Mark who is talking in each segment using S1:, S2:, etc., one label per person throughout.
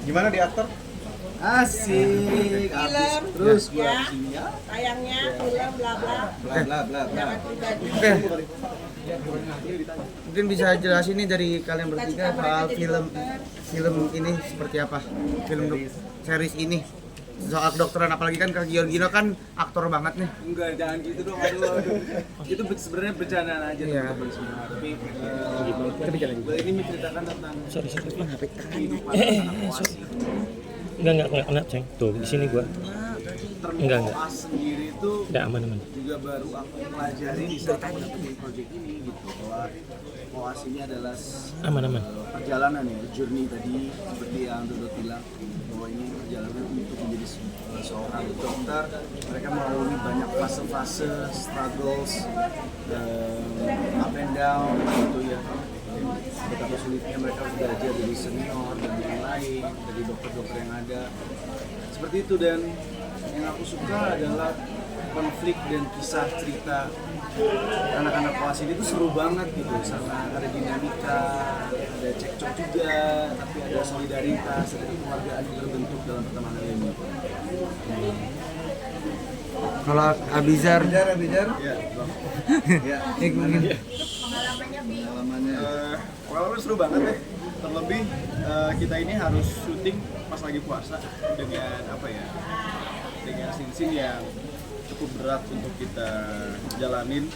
S1: Gimana di aktor?
S2: Asik,
S3: Film,
S2: terus
S3: ya,
S2: ya.
S3: tayangnya film bla bla,
S2: Bla bla bla bla.
S3: jangan pribadi.
S4: Mungkin bisa jelasin nih dari kalian bertiga
S3: Cita-cita
S4: soal
S3: mereka jadi
S4: film
S3: dokter.
S4: ini seperti apa? Series ini soal kedokteran, apalagi kan Kak Giorgino kan aktor banget nih.
S2: Enggak, jangan gitu dong. Aduh. Itu sebenarnya bercandaan aja
S4: Iya.
S2: teman-teman semua. Tapi ini menceritakan tentang kehidupan Koas.
S5: Enggak kena, Ceng. Tuh, di sini gua. Enggak.
S2: Koas sendiri itu
S5: Enggak aman.
S2: juga baru aku pelajari di saat aku dapetin project ini gitu, bahwa Koas ini adalah
S5: Aman.
S2: perjalanan ya, journey tadi seperti yang Dodot bilang, bahwa ini perjalanan untuk menjadi seorang dokter. Mereka melalui banyak fase-fase, struggles, up and down gitu ya. Betapa sulitnya mereka harus belajar dari senior dan yang lain, dari dokter-dokter yang ada. Seperti itu, dan yang aku suka adalah konflik dan kisah cerita anak-anak Koas ini tuh seru banget gitu, sama ada dinamika, ada cekcok juga, tapi ada solidaritas, ada kekeluargaan yang terbentuk dalam pertemanan ini.
S4: Kalau Abizar,
S1: Bijar.
S2: Ya,
S1: Ya.
S4: mungkin
S1: Pengalamannya.
S6: Pengalaman seru banget ya. Terlebih kita ini harus syuting pas lagi puasa dengan apa ya? Dengan scene yang cukup berat untuk kita jalanin,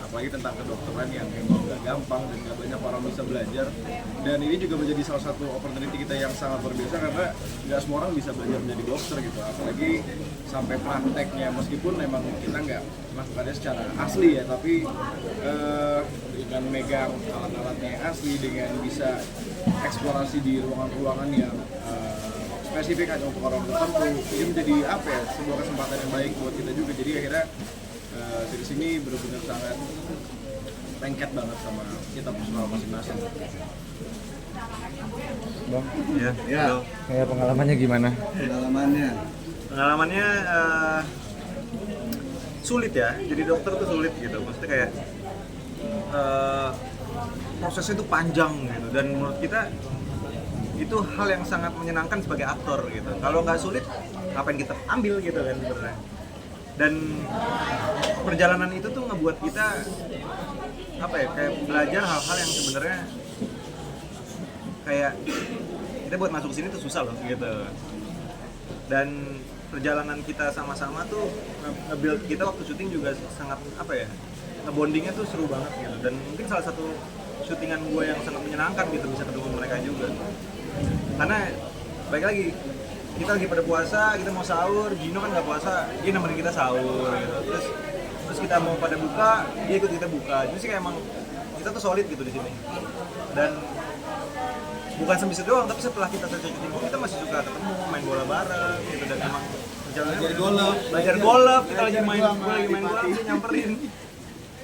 S6: apalagi tentang kedokteran yang memang gak gampang dan gak banyak orang bisa belajar. Dan ini juga menjadi salah satu opportunity kita yang sangat luar biasa, karena gak semua orang bisa belajar menjadi dokter gitu, apalagi sampai prakteknya, meskipun memang kita nggak melakukannya secara asli ya, tapi dengan megang alat-alatnya yang asli, dengan bisa eksplorasi di ruangan-ruangan yang spesifik hanya untuk orang tertentu, ini menjadi apa ya, sebuah kesempatan yang baik buat kita juga. Jadi akhirnya dari sini benar-benar sangat lengket banget sama kita personal masing-masing.
S4: Bang,
S1: Ya.
S4: kayak pengalamannya gimana?
S1: Pengalamannya sulit ya. Jadi dokter tuh sulit gitu. Maksudnya kayak prosesnya tuh panjang gitu. Dan menurut kita itu hal yang sangat menyenangkan sebagai aktor gitu. Kalau nggak sulit, ngapain kita ambil gitu kan sebenarnya. Dan perjalanan itu tuh ngebuat kita apa ya, kayak belajar hal-hal yang sebenarnya kayak kita buat masuk ke sini tuh susah loh gitu. Dan perjalanan kita sama-sama tuh nge-build kita waktu syuting juga sangat apa ya, nge-bondingnya tuh seru banget gitu. Dan mungkin salah satu syutingan gue yang sangat menyenangkan gitu, bisa ketemu mereka juga. Karena baik lagi, kita lagi pada puasa, kita mau sahur, Gino kan nggak puasa, dia nemenin kita sahur gitu. Terus kita mau pada buka, dia ikut kita buka. Jadi sih kayak emang kita tuh solid gitu di sini. Dan bukan sampai situ doang, tapi setelah kita selesai syuting pun kita masih suka ketemu, main bola bareng gitu. Dan emang perjalanannya belajar golf, kita lagi main bola, dia nyamperin.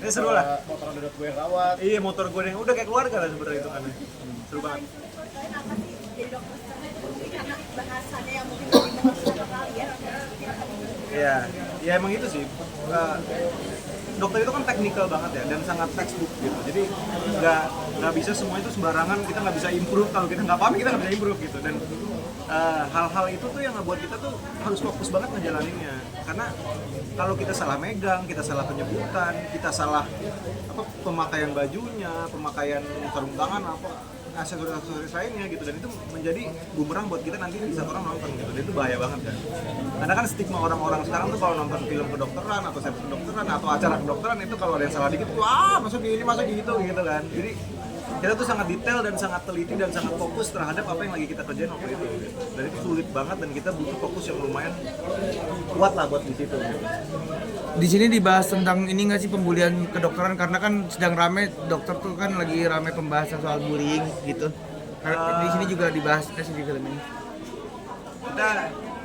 S1: Ini seru lah.
S6: Motor Dodot gue yang rawat.
S1: Iya, motor gue yang udah kayak keluarga lah sebenarnya itu kan. Seru banget.
S3: Jadi dokter karena bahasanya yang mungkin lebih mengerti kali ya.
S1: Iya, ya emang itu sih. Dokter itu kan teknikal banget ya, dan sangat textbook gitu. Jadi nggak bisa semua itu sembarangan, kita nggak bisa improve. Kalau kita nggak paham, kita nggak bisa improve gitu. Dan hal-hal itu tuh yang ngebuat kita tuh harus fokus banget ngejalaninnya. Karena kalau kita salah megang, kita salah penyebutan, kita salah pemakaian bajunya, pemakaian sarung tangan, aksesoris lainnya gitu, dan itu menjadi bumerang buat kita nanti di saat orang nonton gitu. Dan itu bahaya banget kan. Karena kan stigma orang-orang sekarang tuh kalau nonton film kedokteran atau series kedokteran atau acara kedokteran itu kalau ada yang salah dikit, wah masuk gini, masuk gitu kan. Jadi kita tuh sangat detail dan sangat teliti dan sangat fokus terhadap apa yang lagi kita kerjain waktu itu gitu. Dan itu sulit banget, dan kita butuh fokus yang lumayan kuat lah buat di situ gitu.
S4: Di sini dibahas tentang ini nggak sih, pembulian kedokteran, karena kan sedang rame dokter tuh kan, lagi rame pembahasan soal bullying gitu. Di sini juga dibahas nggak sih di film ini?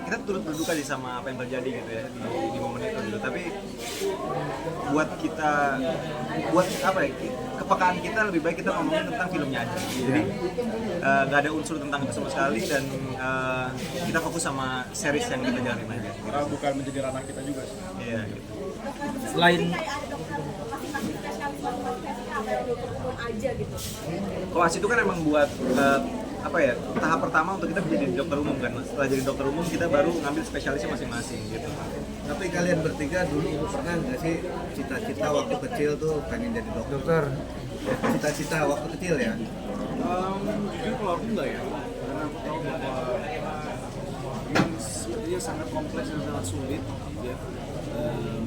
S1: Kita turut berduka sih sama apa yang terjadi gitu ya di momen itu gitu. Tapi buat apa ya, kepekaan kita lebih baik kita ngomongin tentang filmnya aja. Jadi nggak ada unsur tentang itu sama sekali, dan kita fokus sama series yang kita jalanin aja.
S6: Karena bukan menjadi ranah kita juga sih.
S1: Iya gitu.
S4: Selain
S3: Kayak ada dokter masing-masing kita sekali suatu podcast kayak dokter umum aja gitu?
S1: Koas itu kan emang buat apa ya, tahap pertama untuk kita menjadi dokter umum kan. Setelah jadi dokter umum kita baru ngambil spesialisnya masing-masing gitu.
S2: Tapi kalian bertiga dulu pernah nggak sih cita-cita waktu kecil tuh pengen jadi dokter?
S4: Dokter.
S2: Cita-cita waktu kecil ya?
S6: Jujur kalau aku enggak ya, karena aku tahu bahwa memang sepertinya sangat kompleks dan sangat sulit ya.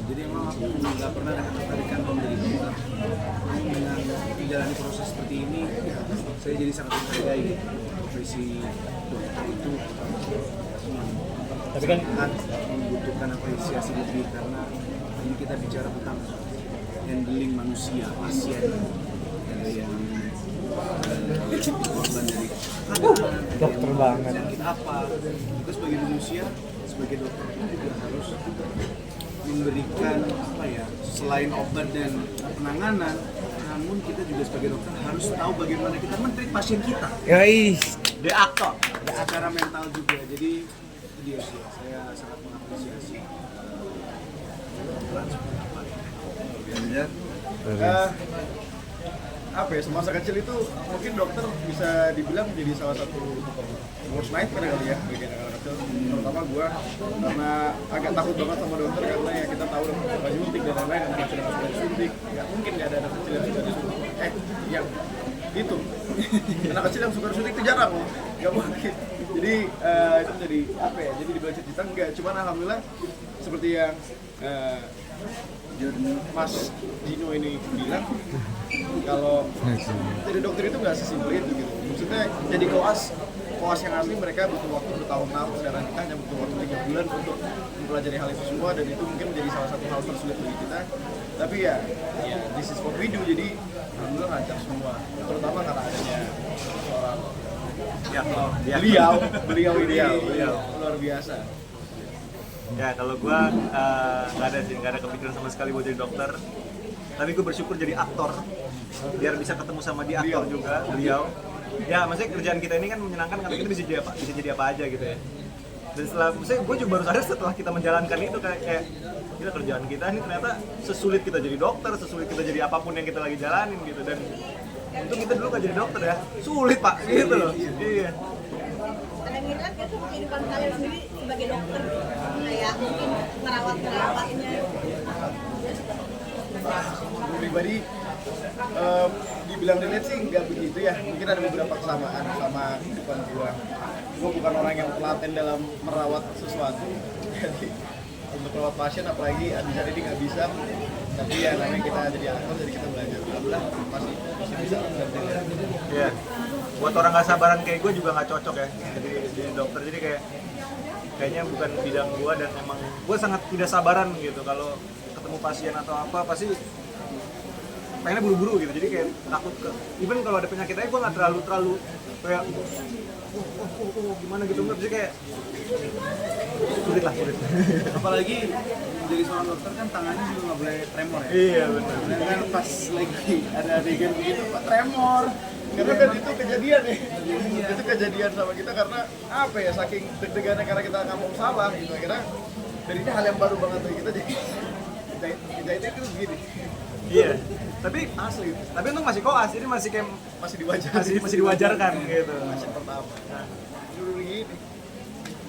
S6: Jadi emang aku nggak pernah ada ketertarikan menjadi dokter. Dengan menjalani proses seperti ini, saya jadi sangat menghargai profesi dokter itu.
S5: Tapi kan
S6: Sangat membutuhkan apresiasi lebih karena ini kita bicara tentang handling manusia, pasien yang korban dari
S4: Dokter banget.
S6: sakit apa. Kita sebagai manusia, sebagai dokter pun juga harus memberikan apa ya, selain obat dan penanganan, namun kita juga sebagai dokter harus tahu bagaimana kita men-treat pasien kita
S4: Guys,
S1: The actor.
S6: secara mental juga. Jadi itu dia sih, saya sangat mengapresiasi peran seperti apa. Eh, apa ya, semasa kecil itu mungkin dokter bisa dibilang jadi salah satu worst nightmare kali ya bagi anak-anak kecil, terutama gua, karena agak takut banget sama dokter karena ya kita tahu dokter suka suntik dan lain-lain, anak kecil yang suka disuntik, nggak mungkin nggak ada anak kecil yang suka disuntik, yang itu anak kecil yang suka disuntik itu jarang loh, nggak mungkin. Jadi itu menjadi apa ya, jadi dibilang cita-cita enggak, cuman alhamdulillah seperti yang Mas Dino ini bilang, kalau jadi dokter itu nggak sesimpel itu gitu. Maksudnya jadi koas yang asli mereka butuh waktu bertahun-tahun, sedangkan kita hanya butuh waktu 3 bulan untuk mempelajari hal itu semua, dan itu mungkin menjadi salah satu hal tersulit bagi kita. Tapi ya this is what we do, jadi alhamdulillah lancar semua, terutama karena adanya seorang beliau ini luar biasa.
S1: Ya kalau gua nggak ada kepikiran sama sekali buat jadi dokter. Tapi gue bersyukur jadi aktor, biar bisa ketemu sama dia aktor juga, beliau. Ya maksudnya kerjaan kita ini kan menyenangkan karena kita bisa jadi apa aja gitu ya. Dan setelah, maksudnya gue juga baru sadar setelah kita menjalankan itu kayak gila, kerjaan kita ini ternyata sesulit kita jadi dokter, sesulit kita jadi apapun yang kita lagi jalanin gitu. Dan untung kita dulu gak jadi dokter ya, sulit pak gitu loh. Iya.
S3: Ada minat gak tuh kehidupan kalian sendiri sebagai dokter, kayak mungkin ngerawatnya?
S6: Pribadi dibilang relate sih nggak begitu ya, mungkin ada beberapa kesamaan sama kehidupan gua bukan orang yang telaten dalam merawat sesuatu, jadi untuk merawat pasien apalagi bisa jadi nggak bisa, tapi ya namanya kita jadi aktor jadi kita belajar, alhamdulillah masih bisa.
S1: Iya. Buat orang nggak sabaran kayak gue juga nggak cocok ya jadi dokter, jadi kayaknya bukan bidang gue, dan emang gue sangat tidak sabaran gitu kalau ketemu pasien atau apa, pasti pengennya buru-buru gitu, jadi kayak takut even kalau ada penyakit aja gue nggak terlalu kayak gimana gitu, enggak, jadi kayak sulit.
S6: Apalagi menjadi seorang dokter kan tangannya juga nggak boleh tremor ya.
S1: Iya benar.
S6: Dan kan pas lagi ada adegan begitu pak tremor, karena kan itu kejadian ya. Itu kejadian sama kita karena apa ya, saking deg-degannya karena kita nggak mau salah gitu, akhirnya dari ini hal yang baru banget bagi kita, jadi kita itu begini.
S1: Iya. Tapi asli. Tapi untung masih koas, jadi masih kayak
S6: Masih diwajarkan.
S1: masih diwajarkan gitu.
S6: Pasien pertama. Dulu begini.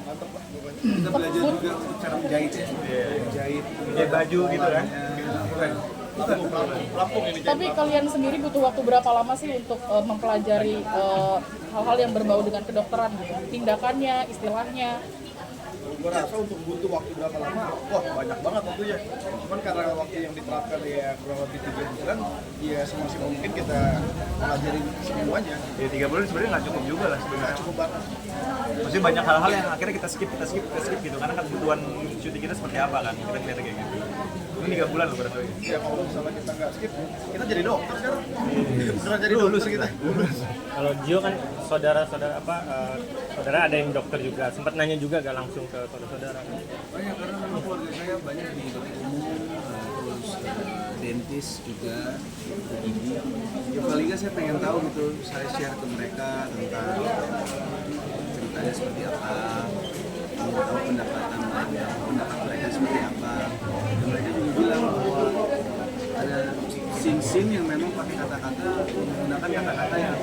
S6: Mantap pak pokoknya. Kita belajar juga untuk cara menjahit ya. Menjahit.
S1: Kayak baju gitu kan.
S6: Keren. Pelampung ini.
S7: Tapi kalian sendiri butuh waktu berapa lama sih untuk mempelajari hal-hal yang berbau dengan kedokteran gitu? Tindakannya, istilahnya.
S6: Gue rasa untuk butuh waktu berapa lama, wah banyak banget waktunya. Cuman karena waktu yang diterapkan ya kurang lebih 3 bulan, ya semaksimal mungkin kita pelajarin semuanya.
S1: Ya 3 bulan sebenarnya nggak cukup juga lah sebenarnya.
S6: Cukup banget.
S1: Maksudnya banyak hal-hal yang akhirnya kita skip gitu, karena kan kebutuhan syuting kita seperti apa kan, kita ngeliatnya kayak gitu. Ini 3 bulan loh berarti.
S6: Ya kalau misalnya kita nggak skip, kita jadi dokter sekarang. Beneran jadi dokter kita.
S5: kalau Gio kan saudara ada yang dokter juga, sempat nanya juga gak langsung ke saudara-saudara.
S2: Banyak, karena memang keluarga saya banyak di dokter umum, terus dentis juga, gigi. Ya paling nggak saya pengen tahu gitu, saya share ke mereka tentang ceritanya seperti apa, mau tahu pendapat mereka seperti apa. Dan mereka juga bilang bahwa ada scene-scene yang memang pakai kata-kata, menggunakan kata-kata yang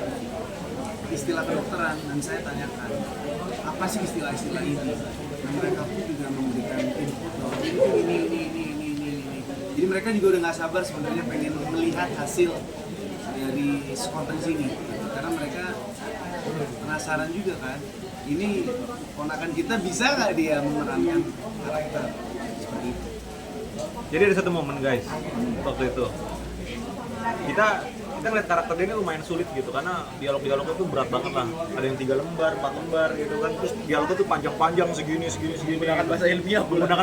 S2: istilah kedokteran, dan saya tanyakan apa sih istilah-istilah ini, dan mereka pun juga memberikan input bahwa ini. Jadi mereka juga udah nggak sabar sebenarnya pengen melihat hasil dari konten sini, karena mereka penasaran juga kan, ini ponakan kita bisa nggak dia memerankan karakter seperti itu.
S1: Jadi ada satu momen guys, waktu itu kita ngeliat karakter dia ini lumayan sulit gitu, karena dialog-dialognya tuh berat banget lah. Ada yang 3 lembar, 4 lembar gitu kan, terus dialognya tuh panjang-panjang segini menggunakan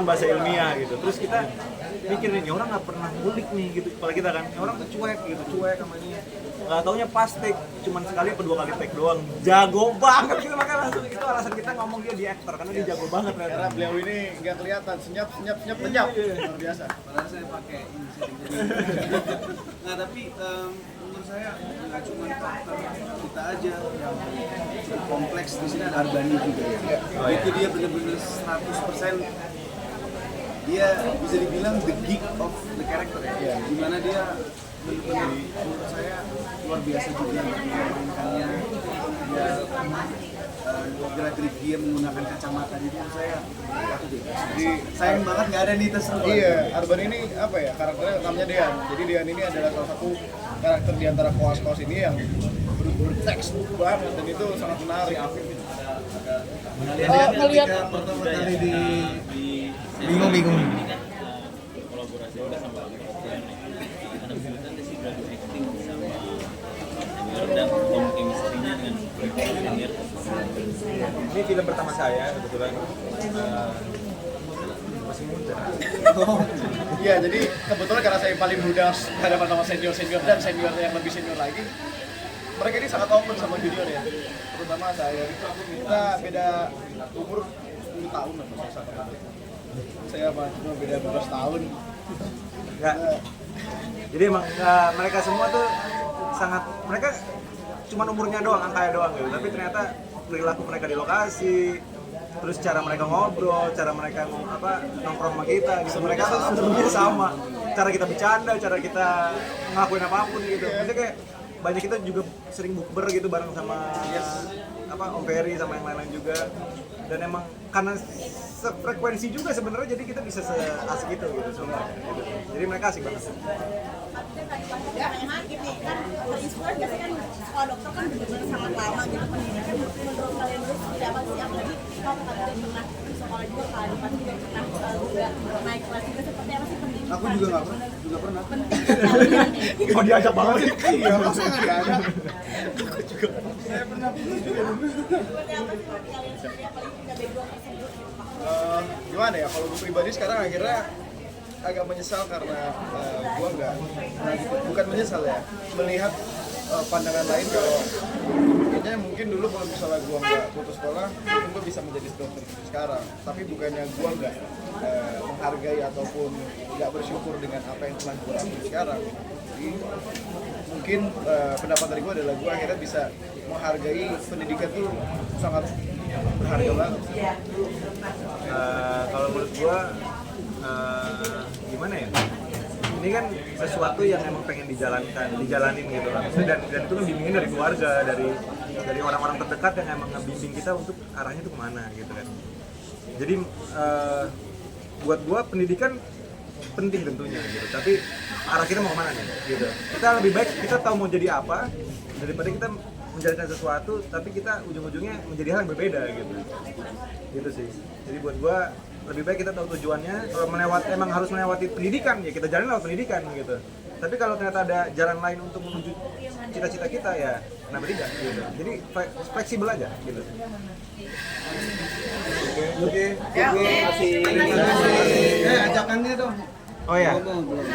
S1: bahasa ilmiah gitu. Terus kita mikir nih, orang nggak pernah ngulik nih gitu kepala kita kan, orang tuh cuek sama ini. Nggak taunya pas take, cuman sekali apa 2 kali take doang, jago banget gitu. Makanya langsung itu alasan kita ngomong dia di aktor, karena dia jago banget
S6: Karena
S1: ternyata.
S6: beliau ini nggak kelihatan, senyap, luar biasa.
S2: Padahal saya pakai ini setting. Nah tapi menurut saya nggak cuma karakter kita aja yang kompleks, di sini ada Arbani juga ya. Itu dia benar-benar 100%, dia bisa dibilang the geek of the character ya. Dimana dia benar-benar menurut saya luar biasa juga memainkannya. Dia gerak-gerik dia menggunakan kacamata, jadi menurut saya patut deh. Jadi sayang banget nggak ada Nita Seru.
S6: Iya, Arban ini apa ya, karakternya namanya Dean. Jadi Dean ini adalah salah satu karakter di antara koas-koas ini yang berteks banget, dan itu sangat menarik.
S7: Ngelihat
S2: Pertama kali di
S4: Bingung.
S8: kolaborasi udah sama Alfian nih. Karena kesulitan sih graduate acting sama senior dan chemistry-nya dengan senior.
S1: Ini film pertama saya kebetulan, masih muda.
S6: Iya, jadi kebetulan karena saya paling muda hadapan sama senior-senior dan senior yang lebih senior lagi, mereka ini sangat open sama junior ya. Terutama saya, kita beda umur 10 tahun atau saya cuma beda 12 tahun.
S1: Enggak. Jadi emang mereka semua tuh sangat, mereka cuma umurnya doang, angkanya doang gitu. Tapi ternyata perilaku mereka di lokasi, terus cara mereka ngobrol, cara mereka nongkrong sama kita gitu. Mereka tuh sebenarnya sama. Cara kita bercanda, cara kita ngelakuin apapun gitu. Maksudnya kayak banyak kita juga sering bukber gitu bareng sama Om Ferry sama yang lain-lain juga. Dan emang karena sefrekuensi juga sebenarnya, jadi kita bisa seasik itu gitu semua gitu. Jadi mereka asik banget.
S3: Ya, gini kan terinspirasi biasanya kan sekolah dokter kan benar-benar sangat lama gitu pendidikan. Menurut kalian dulu seperti apa sih, apalagi kalau kalian pernah di sekolah juga, kalian pasti juga pernah juga naik kelas juga, seperti apa sih pendidikan?
S2: Aku juga nggak pernah,
S3: Pendidikan kalian
S1: Oh diajak banget sih.
S2: Iya, masa nggak diajak?
S3: seperti apa sih menurut kalian sendiri, apalagi punya background tersebut gitu?
S6: Gimana ya, kalau gue pribadi sekarang akhirnya agak menyesal karena gue nggak, bukan menyesal ya, melihat pandangan lain kalau kayaknya mungkin dulu kalau misalnya gue nggak putus sekolah, mungkin gue bisa menjadi dokter sekarang. Tapi bukannya gue nggak menghargai ataupun nggak bersyukur dengan apa yang telah gue lakukan sekarang. Jadi mungkin pendapat dari gue adalah gue akhirnya bisa menghargai pendidikan tuh sangat berharga banget.
S1: Kalau menurut gua gimana ya? Ini kan sesuatu yang emang pengen dijalanin gitu kan. Dan itu kan bimbingan dari keluarga, dari orang-orang terdekat yang emang ngebimbing kita untuk arahnya itu kemana gitu kan. Jadi buat gua pendidikan penting tentunya gitu. Tapi arah kita mau kemana nih gitu. Kita lebih baik kita tahu mau jadi apa daripada kita menjalankan sesuatu tapi kita ujung-ujungnya menjadi hal yang berbeda gitu sih. Jadi buat gua lebih baik kita tahu tujuannya. Kalau emang harus melewati pendidikan ya kita jalan lewat pendidikan gitu. Tapi kalau ternyata ada jalan lain untuk menuju cita-cita kita ya kenapa tidak gitu. Jadi fleksibel aja gitu.
S2: Oke. Ajakannya dong.
S1: Oh ya.
S2: Ngomong belum.